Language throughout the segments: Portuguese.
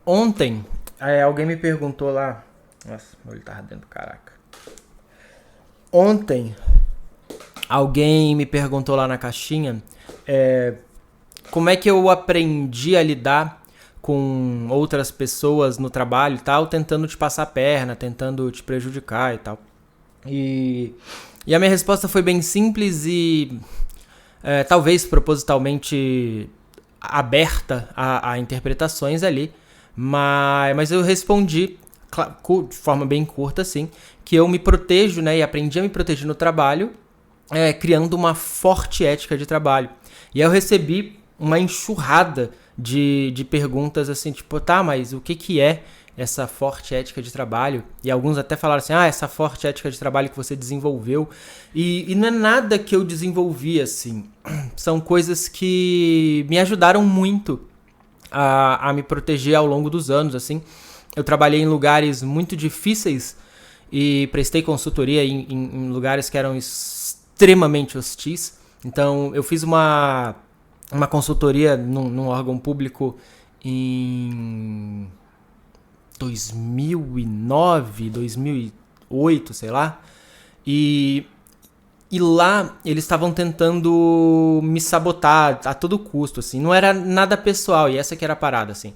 Ontem, alguém me perguntou lá. Nossa, meu olho tá ardendo, caraca. Ontem, alguém me perguntou lá na caixinha como é que eu aprendi a lidar com outras pessoas no trabalho e tal, tentando te passar a perna, tentando te prejudicar e tal. E a minha resposta foi bem simples e talvez propositalmente aberta a interpretações ali, mas eu respondi de forma bem curta, assim, que eu me protejo, né, e aprendi a me proteger no trabalho, criando uma forte ética de trabalho. E aí eu recebi uma enxurrada de perguntas assim, tipo, tá, mas o que é essa forte ética de trabalho? E alguns até falaram assim, essa forte ética de trabalho que você desenvolveu. E não é nada que eu desenvolvi, assim. São coisas que me ajudaram muito a me proteger ao longo dos anos, assim. Eu trabalhei em lugares muito difíceis e prestei consultoria em lugares que eram extremamente hostis. Então, eu fiz uma consultoria num órgão público em 2009, 2008, sei lá. E lá eles estavam tentando me sabotar a todo custo, assim. Não era nada pessoal, e essa que era a parada, assim.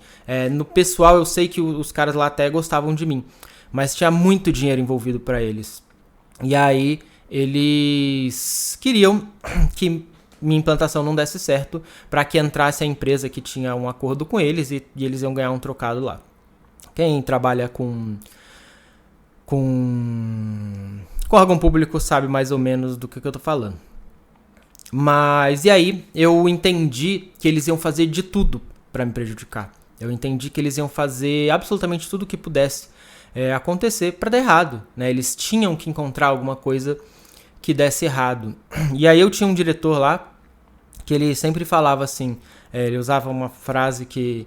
No pessoal eu sei que os caras lá até gostavam de mim, mas tinha muito dinheiro envolvido pra eles. E aí eles queriam que minha implantação não desse certo para que entrasse a empresa que tinha um acordo com eles e eles iam ganhar um trocado lá. Quem trabalha com órgão público sabe mais ou menos do que eu tô falando. Mas e aí eu entendi que eles iam fazer de tudo para me prejudicar. Eu entendi que eles iam fazer absolutamente tudo que pudesse acontecer para dar errado, né? Eles tinham que encontrar alguma coisa que desse errado. E aí eu tinha um diretor lá que ele sempre falava assim, ele usava uma frase que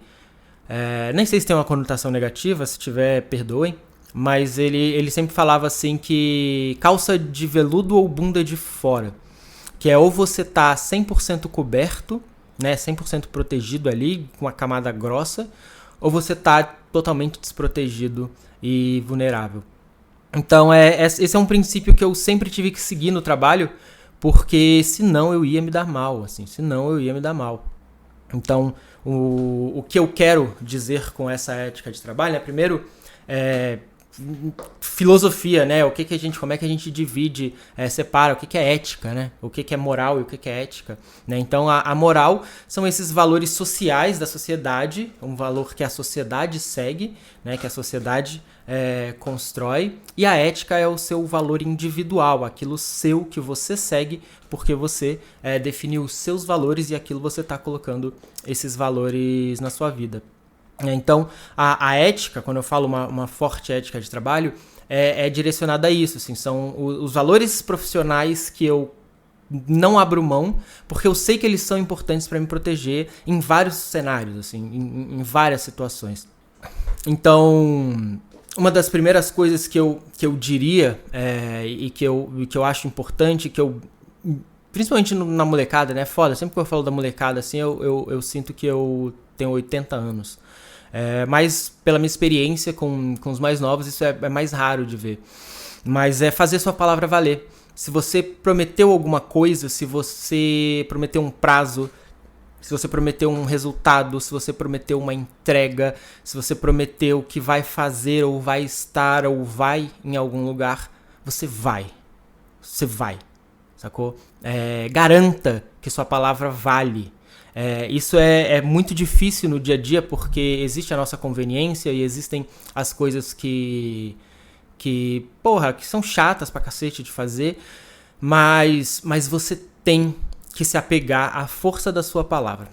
nem sei se tem uma conotação negativa, se tiver, perdoem, mas ele sempre falava assim que calça de veludo ou bunda de fora, que é ou você tá 100% coberto, né, 100% protegido ali, com uma camada grossa, ou você tá totalmente desprotegido e vulnerável. Então, esse é um princípio que eu sempre tive que seguir no trabalho, porque senão eu ia me dar mal, assim, senão eu ia me dar mal. Então, o que eu quero dizer com essa ética de trabalho, né? Primeiro, filosofia, né? Como é que a gente divide, separa o que é ética, né? O que é moral e o que é ética, né? Então, a moral são esses valores sociais da sociedade, um valor que a sociedade segue, né? Que a sociedade constrói, e a ética é o seu valor individual, aquilo seu que você segue porque você definiu os seus valores e aquilo você está colocando esses valores na sua vida. Então, a ética, quando eu falo uma forte ética de trabalho, é direcionada a isso. Assim, são os valores profissionais que eu não abro mão, porque eu sei que eles são importantes para me proteger em vários cenários, assim, em várias situações. Então, uma das primeiras coisas que eu diria e que eu acho importante, principalmente na molecada, né? Foda, sempre que eu falo da molecada, assim, eu sinto que eu tenho 80 anos. Mas pela minha experiência com os mais novos, isso é mais raro de ver. Mas é fazer sua palavra valer. Se você prometeu alguma coisa, se você prometeu um prazo, se você prometeu um resultado, se você prometeu uma entrega, se você prometeu que vai fazer ou vai estar ou vai em algum lugar, você vai. Você vai. Sacou? Garanta que sua palavra vale. Isso é muito difícil no dia a dia porque existe a nossa conveniência e existem as coisas que são chatas pra cacete de fazer, mas você tem que se apegar à força da sua palavra.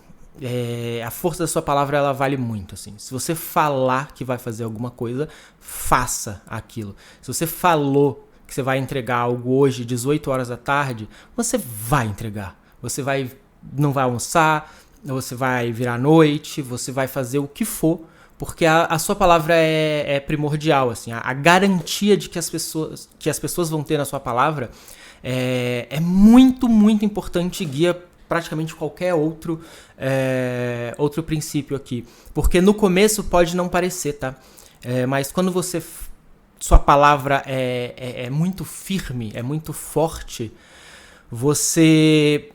A força da sua palavra, ela vale muito, assim. Se você falar que vai fazer alguma coisa, faça aquilo. Se você falou que você vai entregar algo hoje, 18 horas da tarde, você vai entregar. Você não vai almoçar, você vai virar à noite, você vai fazer o que for, porque a sua palavra é primordial, assim. A garantia de que as pessoas vão ter na sua palavra é muito, muito importante e guia praticamente qualquer outro princípio aqui. Porque no começo pode não parecer, tá? Mas quando sua palavra é muito firme, é muito forte, você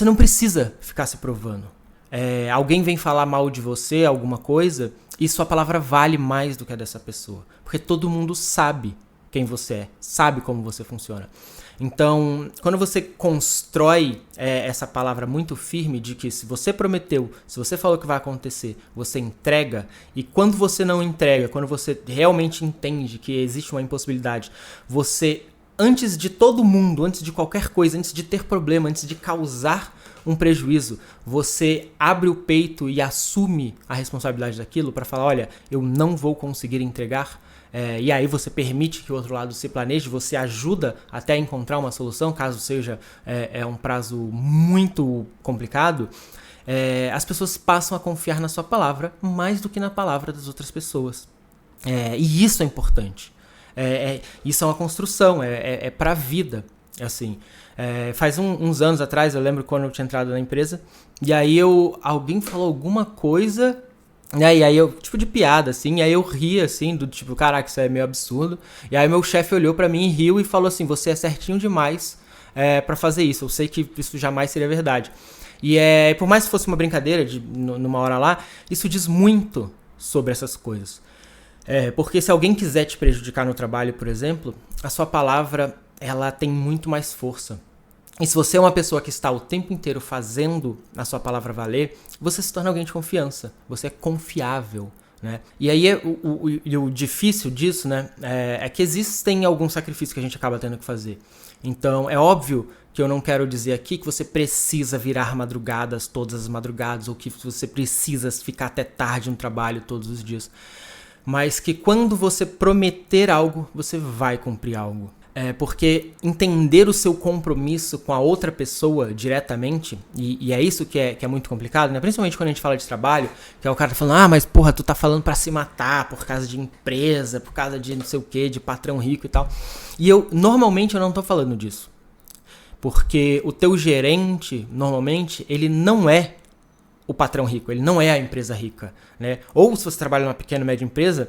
não precisa ficar se provando. Alguém vem falar mal de você, alguma coisa, e sua palavra vale mais do que a dessa pessoa. Porque todo mundo sabe quem você é, sabe como você funciona. Então, quando você constrói essa palavra muito firme de que se você prometeu, se você falou que vai acontecer, você entrega, e quando você não entrega, quando você realmente entende que existe uma impossibilidade, você, antes de todo mundo, antes de qualquer coisa, antes de ter problema, antes de causar um prejuízo, você abre o peito e assume a responsabilidade daquilo para falar, olha, eu não vou conseguir entregar. E aí você permite que o outro lado se planeje, você ajuda até a encontrar uma solução, caso seja um prazo muito complicado, as pessoas passam a confiar na sua palavra mais do que na palavra das outras pessoas. E isso é importante. Isso é uma construção, é pra vida. Assim, faz uns anos atrás, eu lembro quando eu tinha entrado na empresa, e aí alguém falou alguma coisa... E aí eu, tipo de piada, assim, e aí eu ri, assim, do tipo, caraca, isso é meio absurdo. E aí meu chefe olhou pra mim e riu e falou assim, você é certinho demais pra fazer isso, eu sei que isso jamais seria verdade. E por mais que fosse uma brincadeira, numa hora lá, isso diz muito sobre essas coisas. Porque se alguém quiser te prejudicar no trabalho, por exemplo, a sua palavra, ela tem muito mais força. E se você é uma pessoa que está o tempo inteiro fazendo a sua palavra valer, você se torna alguém de confiança. Você é confiável, né? E aí o difícil disso, né, é que existem alguns sacrifícios que a gente acaba tendo que fazer. Então, é óbvio que eu não quero dizer aqui que você precisa virar madrugadas todas as madrugadas, ou que você precisa ficar até tarde no trabalho todos os dias. Mas que quando você prometer algo, você vai cumprir algo. Porque entender o seu compromisso com a outra pessoa diretamente, e é isso que é muito complicado, né? Principalmente quando a gente fala de trabalho, que é o cara falando, mas porra, tu tá falando pra se matar por causa de empresa, por causa de não sei o que, de patrão rico e tal. E normalmente eu não tô falando disso. Porque o teu gerente, normalmente, ele não é o patrão rico, ele não é a empresa rica, né? Ou se você trabalha numa pequena ou média empresa,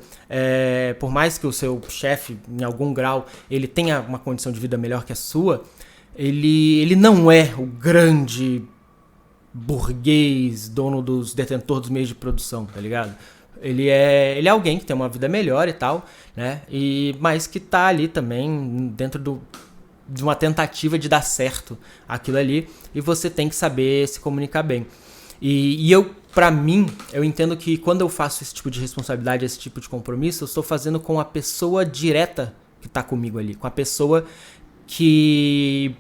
por mais que o seu chefe, em algum grau, ele tenha uma condição de vida melhor que a sua, ele não é o grande burguês, dono detentor dos meios de produção, tá ligado? Ele é alguém que tem uma vida melhor e tal, né? Mas que tá ali também dentro de uma tentativa de dar certo aquilo ali, e você tem que saber se comunicar bem. E pra mim, eu entendo que quando eu faço esse tipo de responsabilidade, esse tipo de compromisso, eu estou fazendo com a pessoa direta que tá comigo ali, com a pessoa que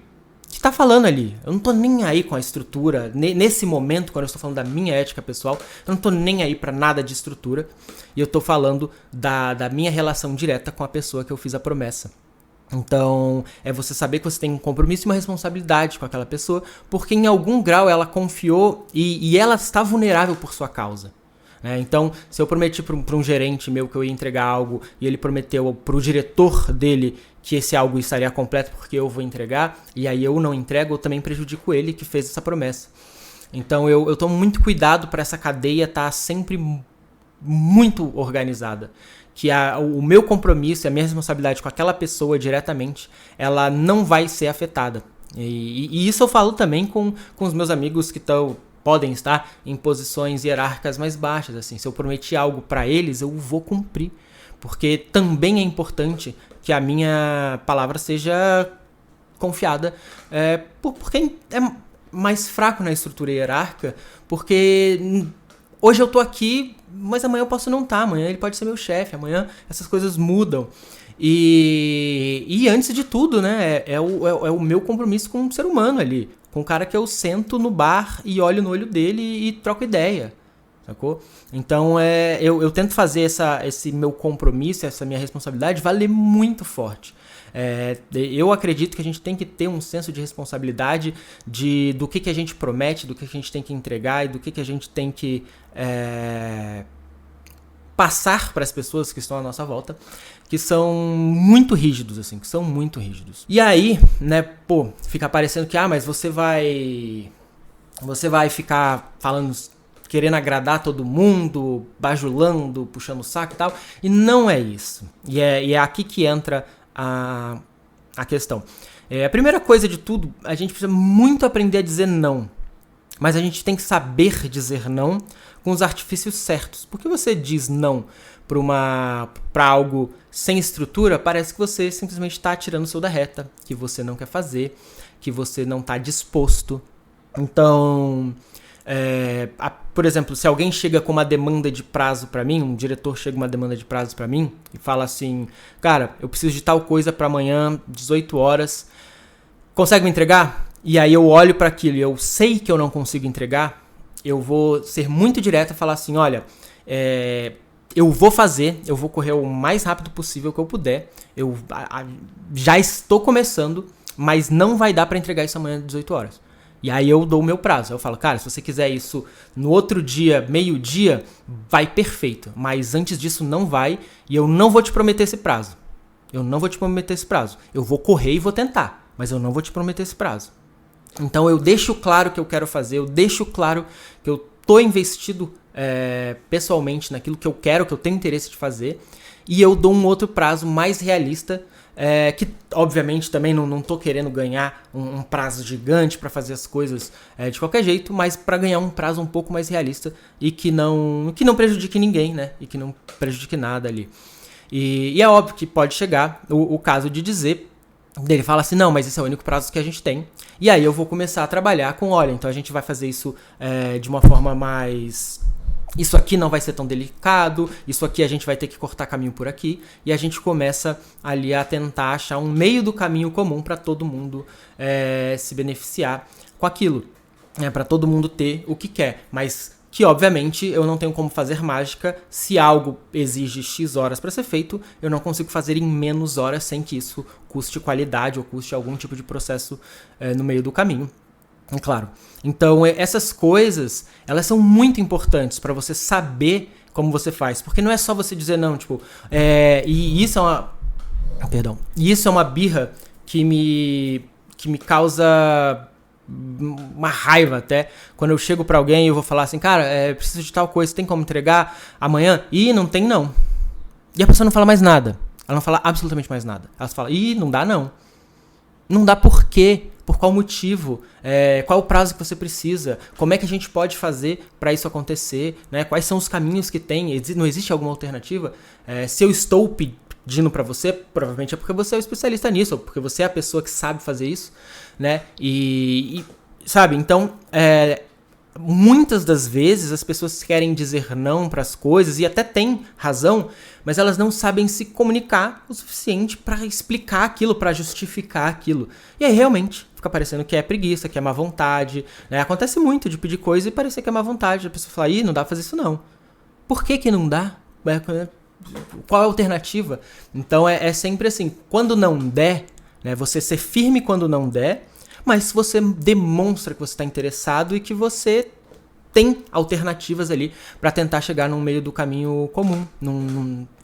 tá falando ali. Eu não tô nem aí com a estrutura. Nesse momento, quando eu estou falando da minha ética pessoal, eu não tô nem aí pra nada de estrutura. E eu tô falando da minha relação direta com a pessoa que eu fiz a promessa. Então, é você saber que você tem um compromisso e uma responsabilidade com aquela pessoa, porque em algum grau ela confiou e ela está vulnerável por sua causa. Então, se eu prometi para um gerente meu que eu ia entregar algo e ele prometeu para o diretor dele que esse algo estaria completo porque eu vou entregar, e aí eu não entrego, eu também prejudico ele que fez essa promessa. Então, eu tomo muito cuidado para essa cadeia estar sempre muito organizada. Que o meu compromisso e a minha responsabilidade com aquela pessoa diretamente, ela não vai ser afetada. E isso eu falo também com os meus amigos que podem estar em posições hierárquicas mais baixas. Assim, se eu prometi algo para eles, eu vou cumprir. Porque também é importante que a minha palavra seja confiada por quem é mais fraco na estrutura hierárquica, porque... Hoje eu tô aqui, mas amanhã eu posso não estar. Amanhã ele pode ser meu chefe. Amanhã essas coisas mudam. E antes de tudo, né? É o meu compromisso com um ser humano ali. Com o cara que eu sento no bar e olho no olho dele e troco ideia. Sacou? Então eu tento fazer esse meu compromisso, essa minha responsabilidade valer muito forte. Eu acredito que a gente tem que ter um senso de responsabilidade do que a gente promete, do que a gente tem que entregar e do que a gente tem que passar para as pessoas que estão à nossa volta, que são muito rígidos, assim, que são muito rígidos. E aí, né, fica parecendo que, mas você vai ficar falando, querendo agradar todo mundo, bajulando, puxando o saco e tal, e não é isso. E é aqui que entra a questão. A primeira coisa de tudo, a gente precisa muito aprender a dizer não. Mas a gente tem que saber dizer não com os artifícios certos. Porque você diz não para algo sem estrutura, parece que você simplesmente está tirando o seu da reta, que você não quer fazer, que você não está disposto. Então, por exemplo, se alguém chega com uma demanda de prazo para mim, um diretor chega com uma demanda de prazo para mim e fala assim, cara, eu preciso de tal coisa para amanhã, 18 horas, consegue me entregar? E aí eu olho para aquilo e eu sei que eu não consigo entregar, eu vou ser muito direto e falar assim, olha, eu vou correr o mais rápido possível que eu puder, eu já estou começando, mas não vai dar para entregar isso amanhã às 18 horas. E aí eu dou o meu prazo, eu falo, cara, se você quiser isso no outro dia, meio-dia, vai perfeito, mas antes disso não vai e eu não vou te prometer esse prazo. Eu vou correr e vou tentar, mas eu não vou te prometer esse prazo. Então eu deixo claro o que eu quero fazer, eu deixo claro que eu tô investido pessoalmente naquilo que eu quero, que eu tenho interesse de fazer, e eu dou um outro prazo mais realista, que obviamente também não tô querendo ganhar um prazo gigante para fazer as coisas de qualquer jeito, mas para ganhar um prazo um pouco mais realista e que não prejudique ninguém, né? E que não prejudique nada ali. E é óbvio que pode chegar o caso de dizer, dele fala assim, não, mas esse é o único prazo que a gente tem. E aí eu vou começar a trabalhar com, olha, então a gente vai fazer isso de uma forma mais... Isso aqui não vai ser tão delicado, isso aqui a gente vai ter que cortar caminho por aqui. E a gente começa ali a tentar achar um meio do caminho comum para todo mundo se beneficiar com aquilo. Para todo mundo ter o que quer, mas... que obviamente eu não tenho como fazer mágica. Se algo exige X horas para ser feito, eu não consigo fazer em menos horas sem que isso custe qualidade ou custe algum tipo de processo no meio do caminho. Claro. Então essas coisas, elas são muito importantes para você saber como você faz. Porque não é só você dizer não, tipo... e isso é uma... Perdão. E isso é uma birra que me causa... uma raiva até, quando eu chego pra alguém e eu vou falar assim, cara, preciso de tal coisa, tem como entregar amanhã? Ih, não tem não. E a pessoa não fala mais nada. Ela não fala absolutamente mais nada. Ela fala, ih, não dá não. Não dá por quê? Por qual motivo? Qual é o prazo que você precisa? Como é que a gente pode fazer para isso acontecer? Né? Quais são os caminhos que tem? Não existe alguma alternativa? Se eu estou pedindo para você, provavelmente é porque você é o especialista nisso, ou porque você é a pessoa que sabe fazer isso, né? E sabe, então, muitas das vezes as pessoas querem dizer não para as coisas e até têm razão, mas elas não sabem se comunicar o suficiente para explicar aquilo, para justificar aquilo. E aí realmente fica parecendo que é preguiça, que é má vontade, né? Acontece muito de pedir coisa e parecer que é má vontade. A pessoa fala, ih, não dá pra fazer isso não. Por que não dá? Qual é a alternativa? Então é sempre assim, quando não der, né, você ser firme quando não der, mas se você demonstra que você está interessado e que você tem alternativas ali para tentar chegar no meio do caminho comum,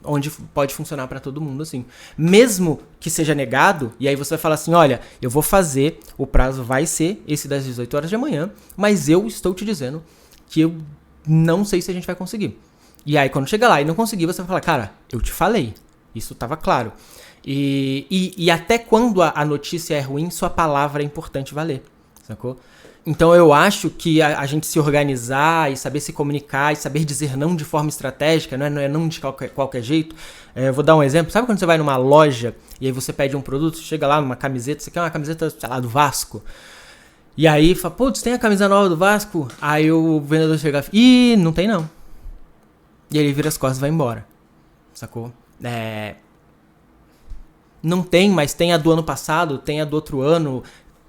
onde pode funcionar para todo mundo, assim. Mesmo que seja negado, e aí você vai falar assim, olha, eu vou fazer, o prazo vai ser esse das 18 horas de amanhã, mas eu estou te dizendo que eu não sei se a gente vai conseguir. E aí quando chega lá e não conseguir, você vai falar, cara, eu te falei, isso estava claro. E até quando a notícia é ruim, sua palavra é importante valer, sacou? Então eu acho que a gente se organizar e saber se comunicar e saber dizer não de forma estratégica, não é não de qualquer jeito. Eu vou dar um exemplo. Sabe quando você vai numa loja e aí você pede um produto, chega lá numa camiseta, você quer uma camiseta, sei lá, do Vasco. E aí fala, putz, tem a camisa nova do Vasco? Aí o vendedor chega e não tem não. E ele vira as costas e vai embora, sacou? Não tem, mas tem a do ano passado, tem a do outro ano.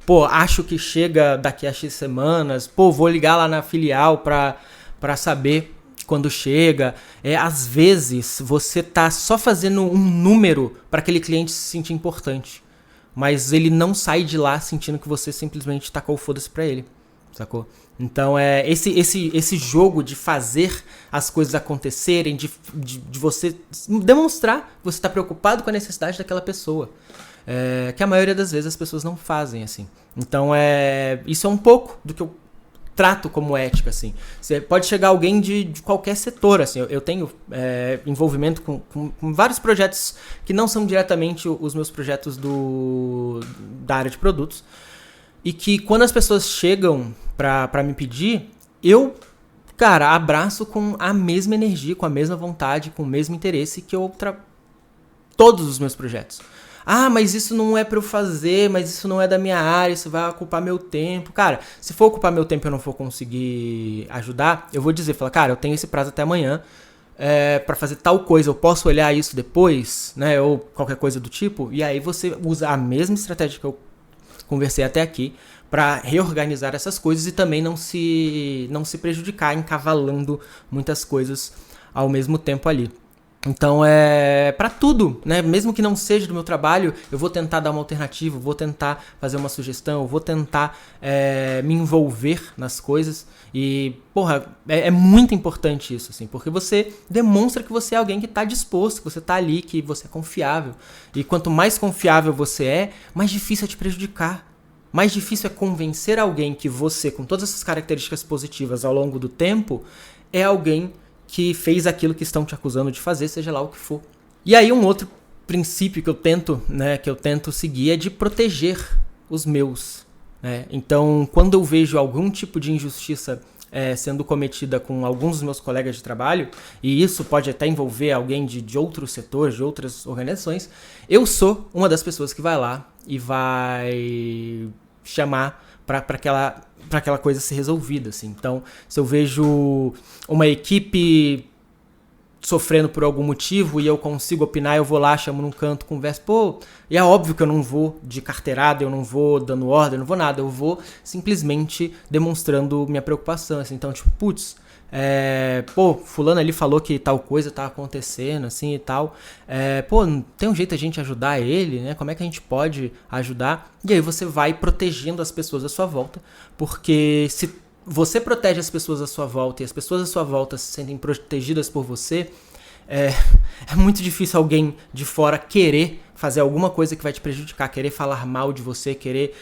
Pô, acho que chega daqui a X semanas. Pô, vou ligar lá na filial pra saber quando chega. Às vezes, você tá só fazendo um número para aquele cliente se sentir importante. Mas ele não sai de lá sentindo que você simplesmente tacou o foda-se pra ele. sacou? Então esse jogo de fazer as coisas acontecerem, de você demonstrar que você tá preocupado com a necessidade daquela pessoa. Que a maioria das vezes as pessoas não fazem, assim. Então isso é um pouco do que eu trato como ética, assim. Você pode chegar alguém de qualquer setor, assim. Eu tenho envolvimento com vários projetos que não são diretamente os meus projetos da área de produtos. E que quando as pessoas chegam pra me pedir, eu, cara, abraço com a mesma energia, com a mesma vontade, com o mesmo interesse que eu todos os meus projetos. Ah, mas isso não é pra eu fazer, mas isso não é da minha área, isso vai ocupar meu tempo. Cara, se for ocupar meu tempo e eu não for conseguir ajudar, eu vou dizer, falar, cara, eu tenho esse prazo até amanhã pra fazer tal coisa, eu posso olhar isso depois, né, ou qualquer coisa do tipo, e aí você usa a mesma estratégia que eu conversei até aqui pra reorganizar essas coisas e também não se prejudicar encavalando muitas coisas ao mesmo tempo ali. Então pra tudo, né? Mesmo que não seja do meu trabalho, eu vou tentar dar uma alternativa, vou tentar fazer uma sugestão, vou tentar me envolver nas coisas. E, porra, é muito importante isso, assim, porque você demonstra que você é alguém que tá disposto, que você tá ali, que você é confiável. E quanto mais confiável você mais difícil é te prejudicar. Mais difícil é convencer alguém que você, com todas essas características positivas ao longo do tempo, é alguém que fez aquilo que estão te acusando de fazer, seja lá o que for. E aí um outro princípio que eu tento seguir é de proteger os meus. Né? Então, quando eu vejo algum tipo de injustiça sendo cometida com alguns dos meus colegas de trabalho, e isso pode até envolver alguém de outros setores, de outras organizações, eu sou uma das pessoas que vai lá e vai chamar para aquela coisa ser resolvida, assim. Então, se eu vejo uma equipe sofrendo por algum motivo e eu consigo opinar, eu vou lá, chamo num canto, converso, e é óbvio que eu não vou de carteirada, eu não vou dando ordem, eu não vou nada, eu vou simplesmente demonstrando minha preocupação, assim. Então, tipo, fulano ali falou que tal coisa tá acontecendo, assim, e tal, tem um jeito a gente ajudar ele, né, como é que a gente pode ajudar? E aí você vai protegendo as pessoas à sua volta, porque se você protege as pessoas à sua volta e as pessoas à sua volta se sentem protegidas por você, é muito difícil alguém de fora querer fazer alguma coisa que vai te prejudicar, querer falar mal de você, querer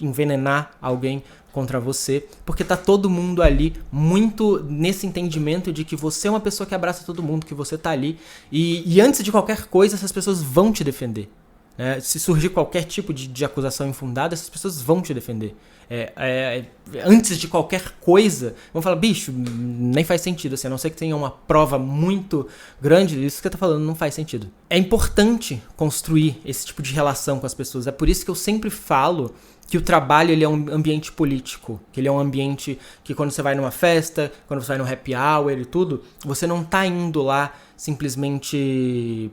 envenenar alguém contra você, porque tá todo mundo ali muito nesse entendimento de que você é uma pessoa que abraça todo mundo, que você tá ali, e antes de qualquer coisa essas pessoas vão te defender. Se surgir qualquer tipo de acusação infundada, essas pessoas vão te defender. Antes de qualquer coisa, vão falar, bicho, nem faz sentido, assim, a não ser que tenha uma prova muito grande, isso que você tá falando não faz sentido. É importante construir esse tipo de relação com as pessoas, é por isso que eu sempre falo que o trabalho ele é um ambiente político, que ele é um ambiente que quando você vai numa festa, quando você vai no happy hour e tudo, você não tá indo lá simplesmente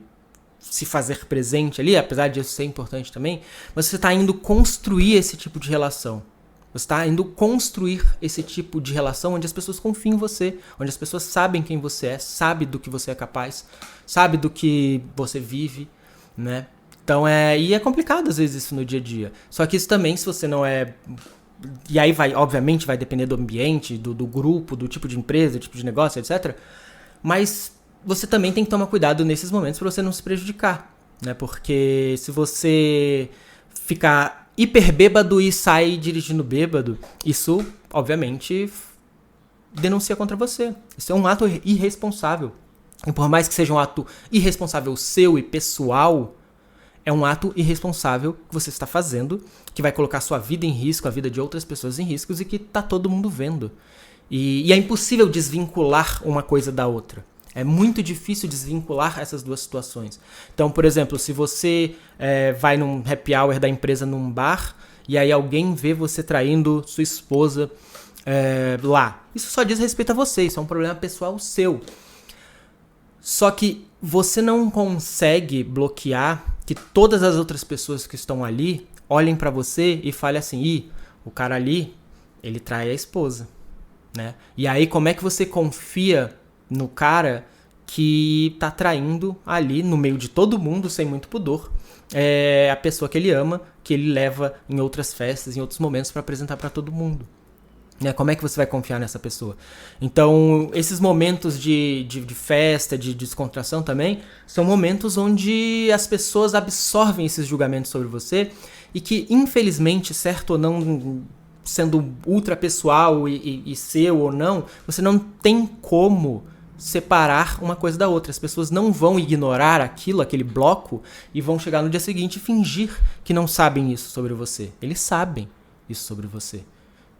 se fazer presente ali, apesar disso ser importante também, mas você está indo construir esse tipo de relação. Você está indo construir esse tipo de relação onde as pessoas confiam em você, onde as pessoas sabem quem você é, sabem do que você é capaz, sabem do que você vive, né? Então e é complicado às vezes isso no dia a dia. Só que isso também, se você não é... E aí obviamente vai depender do ambiente, do grupo, do tipo de empresa, do tipo de negócio, etc. Mas você também tem que tomar cuidado nesses momentos para você não se prejudicar, né? Porque se você ficar hiper bêbado e sair dirigindo bêbado, isso, obviamente, denuncia contra você. Isso é um ato irresponsável. E por mais que seja um ato irresponsável seu e pessoal, é um ato irresponsável que você está fazendo, que vai colocar sua vida em risco, a vida de outras pessoas em riscos e que tá todo mundo vendo. E é impossível desvincular uma coisa da outra. É muito difícil desvincular essas duas situações. Então, por exemplo, se você vai num happy hour da empresa num bar e aí alguém vê você traindo sua esposa lá. Isso só diz respeito a você, isso é um problema pessoal seu. Só que você não consegue bloquear que todas as outras pessoas que estão ali olhem pra você e falem assim, o cara ali, ele trai a esposa, né? E aí como é que você confia no cara que tá traindo ali no meio de todo mundo, sem muito pudor, a pessoa que ele ama, que ele leva em outras festas, em outros momentos pra apresentar pra todo mundo, Né? Como é que você vai confiar nessa pessoa? Então, esses momentos de festa, de descontração também, são momentos onde as pessoas absorvem esses julgamentos sobre você e que, infelizmente, certo ou não, sendo ultra pessoal e seu ou não, você não tem como separar uma coisa da outra. As pessoas não vão ignorar aquilo, aquele bloco, e vão chegar no dia seguinte e fingir que não sabem isso sobre você. Eles sabem isso sobre você.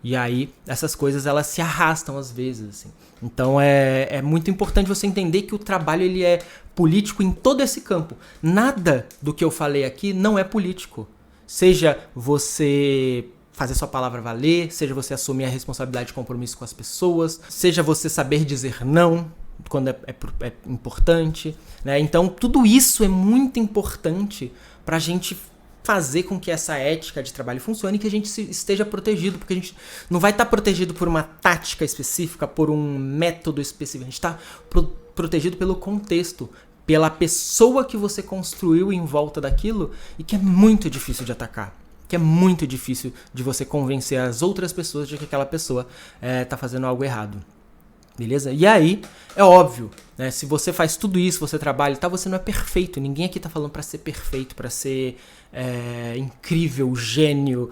E aí, essas coisas, elas se arrastam às vezes, assim. Então, é muito importante você entender que o trabalho, ele é político em todo esse campo. Nada do que eu falei aqui não é político. Seja você fazer sua palavra valer, seja você assumir a responsabilidade de compromisso com as pessoas, seja você saber dizer não quando é importante, né? Então, tudo isso é muito importante pra gente fazer com que essa ética de trabalho funcione e que a gente esteja protegido, porque a gente não vai estar protegido por uma tática específica, por um método específico, a gente está protegido pelo contexto, pela pessoa que você construiu em volta daquilo e que é muito difícil de atacar, que é muito difícil de você convencer as outras pessoas de que aquela pessoa está fazendo algo errado. Beleza? E aí, é óbvio, né? Se você faz tudo isso, você trabalha e tal, você não é perfeito. Ninguém aqui tá falando pra ser perfeito, pra ser incrível, gênio,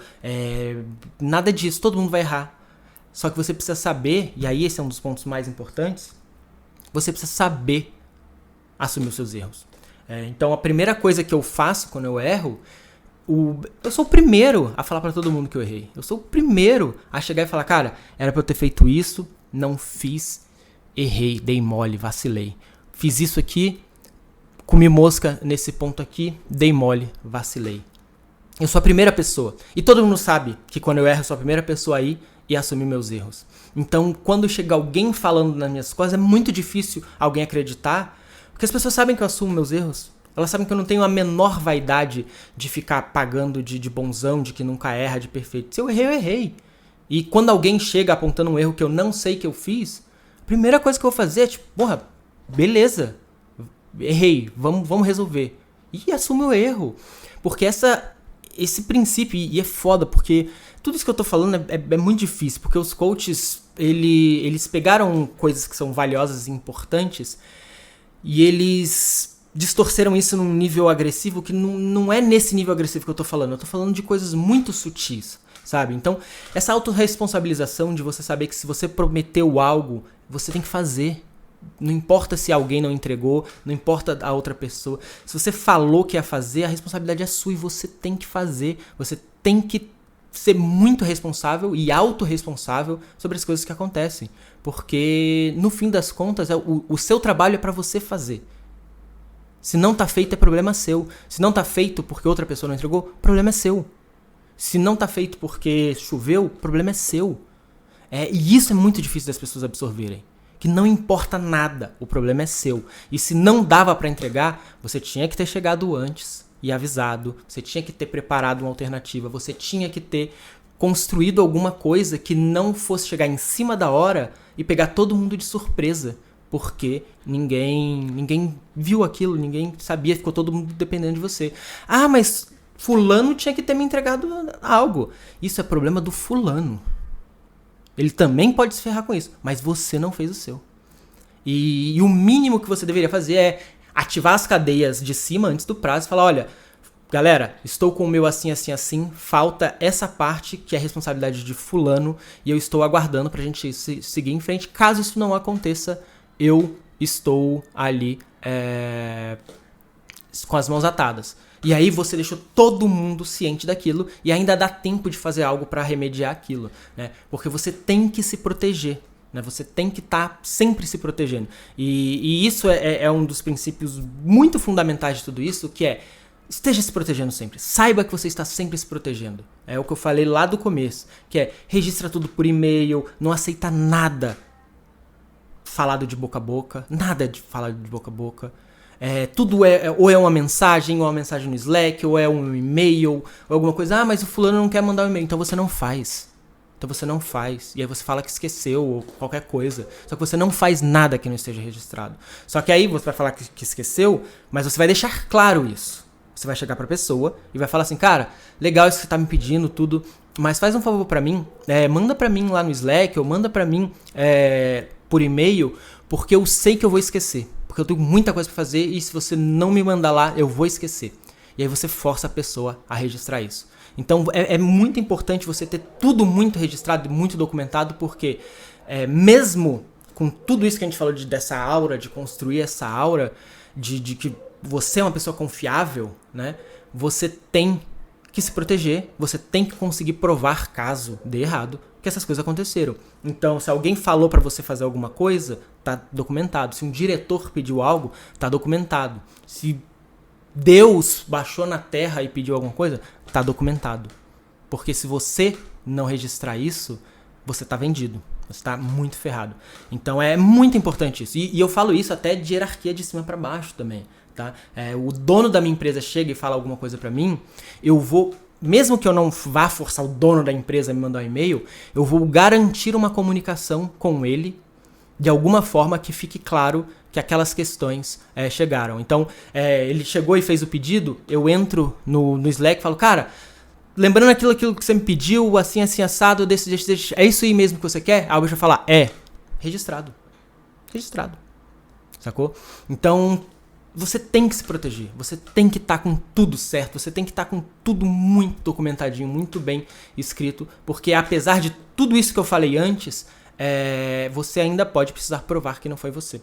nada disso. Todo mundo vai errar. Só que você precisa saber, e aí esse é um dos pontos mais importantes, você precisa saber assumir os seus erros. Então, a primeira coisa que eu faço quando eu erro, eu sou o primeiro a falar pra todo mundo que eu errei. Eu sou o primeiro a chegar e falar, cara, era pra eu ter feito isso, não fiz, errei, dei mole, vacilei. Fiz isso aqui, comi mosca nesse ponto aqui, dei mole, vacilei. Eu sou a primeira pessoa. E todo mundo sabe que quando eu erro, eu sou a primeira pessoa aí e assumir meus erros. Então, quando chega alguém falando nas minhas coisas, é muito difícil alguém acreditar, porque as pessoas sabem que eu assumo meus erros. Elas sabem que eu não tenho a menor vaidade de ficar pagando de bonzão, de que nunca erra, de perfeito. Se eu errei, eu errei. E quando alguém chega apontando um erro que eu não sei que eu fiz, a primeira coisa que eu vou fazer é tipo, porra, beleza, errei, vamos resolver. E assumo o erro. Porque esse princípio, e é foda, porque tudo isso que eu tô falando é muito difícil, porque os coaches, eles pegaram coisas que são valiosas e importantes, e eles distorceram isso num nível agressivo que não é nesse nível agressivo que eu tô falando. Eu tô falando de coisas muito sutis. Sabe? Então, essa autorresponsabilização de você saber que se você prometeu algo, você tem que fazer. Não importa se alguém não entregou, não importa a outra pessoa. Se você falou que ia fazer, a responsabilidade é sua e você tem que fazer. Você tem que ser muito responsável e autorresponsável sobre as coisas que acontecem. Porque, no fim das contas, o seu trabalho é pra você fazer. Se não tá feito, é problema seu. Se não tá feito porque outra pessoa não entregou, problema é seu. Se não tá feito porque choveu, o problema é seu. E isso é muito difícil das pessoas absorverem. Que não importa nada, o problema é seu. E se não dava pra entregar, você tinha que ter chegado antes e avisado. Você tinha que ter preparado uma alternativa. Você tinha que ter construído alguma coisa que não fosse chegar em cima da hora e pegar todo mundo de surpresa. Porque ninguém viu aquilo, ninguém sabia, ficou todo mundo dependendo de você. Ah, mas fulano tinha que ter me entregado algo. Isso é problema do fulano. Ele também pode se ferrar com isso, mas você não fez o seu. E o mínimo que você deveria fazer é ativar as cadeias de cima antes do prazo e falar, olha, galera, estou com o meu assim, assim, assim, falta essa parte que é responsabilidade de fulano e eu estou aguardando pra gente seguir em frente. Caso isso não aconteça, eu estou ali com as mãos atadas. E aí você deixou todo mundo ciente daquilo e ainda dá tempo de fazer algo para remediar aquilo, né? Porque você tem que se proteger, né? Você tem que estar sempre se protegendo. E isso é um dos princípios muito fundamentais de tudo isso, que é esteja se protegendo sempre. Saiba que você está sempre se protegendo. É o que eu falei lá do começo, que é registra tudo por e-mail, não aceita nada falado de boca a boca, nada de falado de boca a boca. Tudo ou é uma mensagem, ou uma mensagem no Slack, ou é um e-mail, ou alguma coisa. Ah, mas o fulano não quer mandar um e-mail, então você não faz. E aí você fala que esqueceu, ou qualquer coisa. Só que você não faz nada que não esteja registrado. Só que aí você vai falar que esqueceu, mas você vai deixar claro isso. Você vai chegar pra pessoa e vai falar assim, cara, legal isso que você tá me pedindo, tudo. mas faz um favor pra mim, manda pra mim lá no Slack, ou manda pra mim por e-mail, porque eu sei que eu vou esquecer. Porque eu tenho muita coisa pra fazer e se você não me mandar lá, eu vou esquecer. E aí você força a pessoa a registrar isso. Então é muito importante você ter tudo muito registrado e muito documentado, porque mesmo com tudo isso que a gente falou dessa aura, de construir essa aura, de que você é uma pessoa confiável, né? Você tem que se proteger, você tem que conseguir provar, caso dê errado, que essas coisas aconteceram. Então, se alguém falou pra você fazer alguma coisa, tá documentado. Se um diretor pediu algo, tá documentado. Se Deus baixou na terra e pediu alguma coisa, tá documentado. Porque se você não registrar isso, você tá vendido. Você tá muito ferrado. Então é muito importante isso. E eu falo isso até de hierarquia de cima pra baixo também. Tá? O dono da minha empresa chega e fala alguma coisa pra mim, eu vou, mesmo que eu não vá forçar o dono da empresa a me mandar um e-mail, eu vou garantir uma comunicação com ele, de alguma forma que fique claro que aquelas questões chegaram. Então, ele chegou e fez o pedido, eu entro no Slack e falo, cara, lembrando aquilo que você me deu, assim, assado, desse, é isso aí mesmo que você quer? Aí o bicho vai falar, registrado. Registrado. Sacou? Então, você tem que se proteger, você tem que estar com tudo certo, você tem que estar com tudo muito documentadinho, muito bem escrito, porque apesar de tudo isso que eu falei antes, você ainda pode precisar provar que não foi você.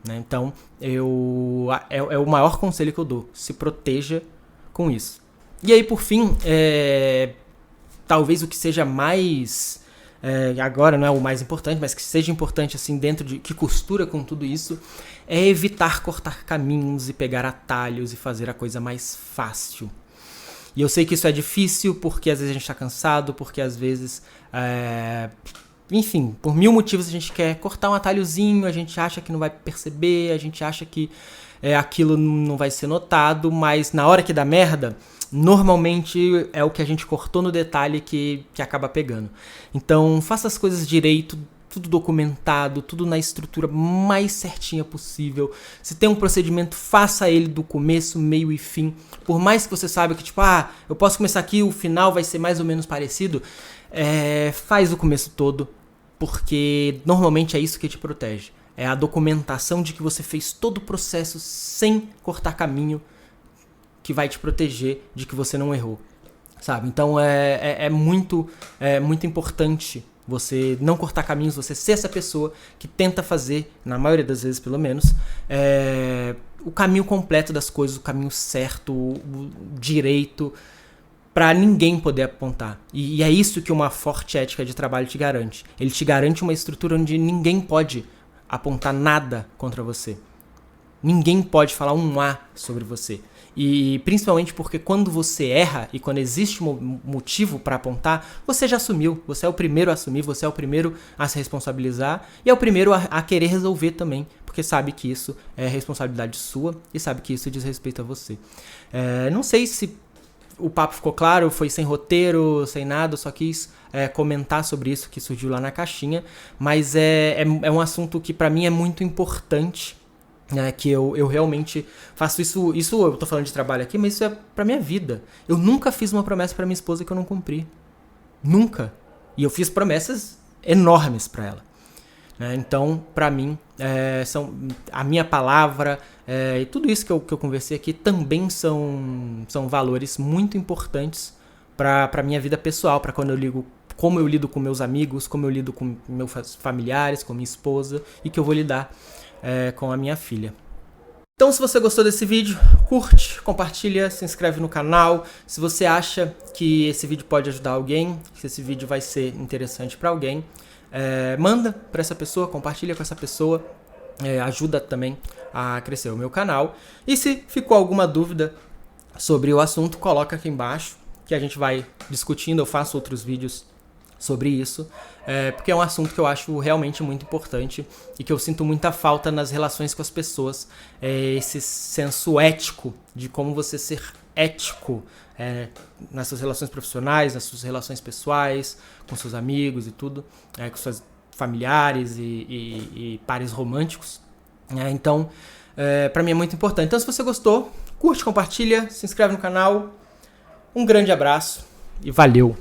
Né? Então, é o maior conselho que eu dou, se proteja com isso. E aí, por fim, talvez o que seja mais... agora não é o mais importante, mas que seja importante assim dentro de que costura com tudo isso, é evitar cortar caminhos e pegar atalhos e fazer a coisa mais fácil. E eu sei que isso é difícil porque às vezes a gente está cansado, porque às vezes, enfim, por mil motivos a gente quer cortar um atalhozinho, a gente acha que não vai perceber, a gente acha que aquilo não vai ser notado, mas na hora que dá merda, normalmente é o que a gente cortou no detalhe que acaba pegando. Então, faça as coisas direito, tudo documentado, tudo na estrutura mais certinha possível. Se tem um procedimento, faça ele do começo, meio e fim. Por mais que você saiba que, tipo, eu posso começar aqui, o final vai ser mais ou menos parecido, faz o começo todo, porque normalmente é isso que te protege. É a documentação de que você fez todo o processo sem cortar caminho, que vai te proteger de que você não errou, sabe? Então é muito importante você não cortar caminhos, você ser essa pessoa que tenta fazer, na maioria das vezes pelo menos, o caminho completo das coisas, o caminho certo, o direito, para ninguém poder apontar. E é isso que uma forte ética de trabalho te garante. Ele te garante uma estrutura onde ninguém pode apontar nada contra você. Ninguém pode falar um A sobre você. E principalmente porque quando você erra e quando existe um motivo para apontar, você já assumiu. Você é o primeiro a assumir, você é o primeiro a se responsabilizar e é o primeiro a querer resolver também, porque sabe que isso é responsabilidade sua e sabe que isso diz respeito a você. Não sei se o papo ficou claro, foi sem roteiro, sem nada, eu só quis comentar sobre isso que surgiu lá na caixinha, mas é um assunto que para mim é muito importante. Que eu realmente faço isso eu tô falando de trabalho aqui, mas isso é pra minha vida. Eu nunca fiz uma promessa pra minha esposa que eu não cumpri. Nunca. E eu fiz promessas enormes pra ela. Então, pra mim, são a minha palavra e tudo isso que eu conversei aqui também são valores muito importantes pra minha vida pessoal, pra quando como eu lido com meus amigos, como eu lido com meus familiares, com minha esposa e que eu vou lidar com a minha filha. Então, se você gostou desse vídeo, curte, compartilha, se inscreve no canal. Se você acha que esse vídeo pode ajudar alguém, se esse vídeo vai ser interessante para alguém, manda para essa pessoa, compartilha com essa pessoa, ajuda também a crescer o meu canal. E se ficou alguma dúvida sobre o assunto, coloca aqui embaixo que a gente vai discutindo. Eu faço outros vídeos sobre isso, porque é um assunto que eu acho realmente muito importante e que eu sinto muita falta nas relações com as pessoas, esse senso ético de como você ser ético nas suas relações profissionais, nas suas relações pessoais, com seus amigos e tudo, com seus familiares e pares românticos. Então, pra mim é muito importante. Então, se você gostou, curte, compartilha, se inscreve no canal. Um grande abraço e valeu!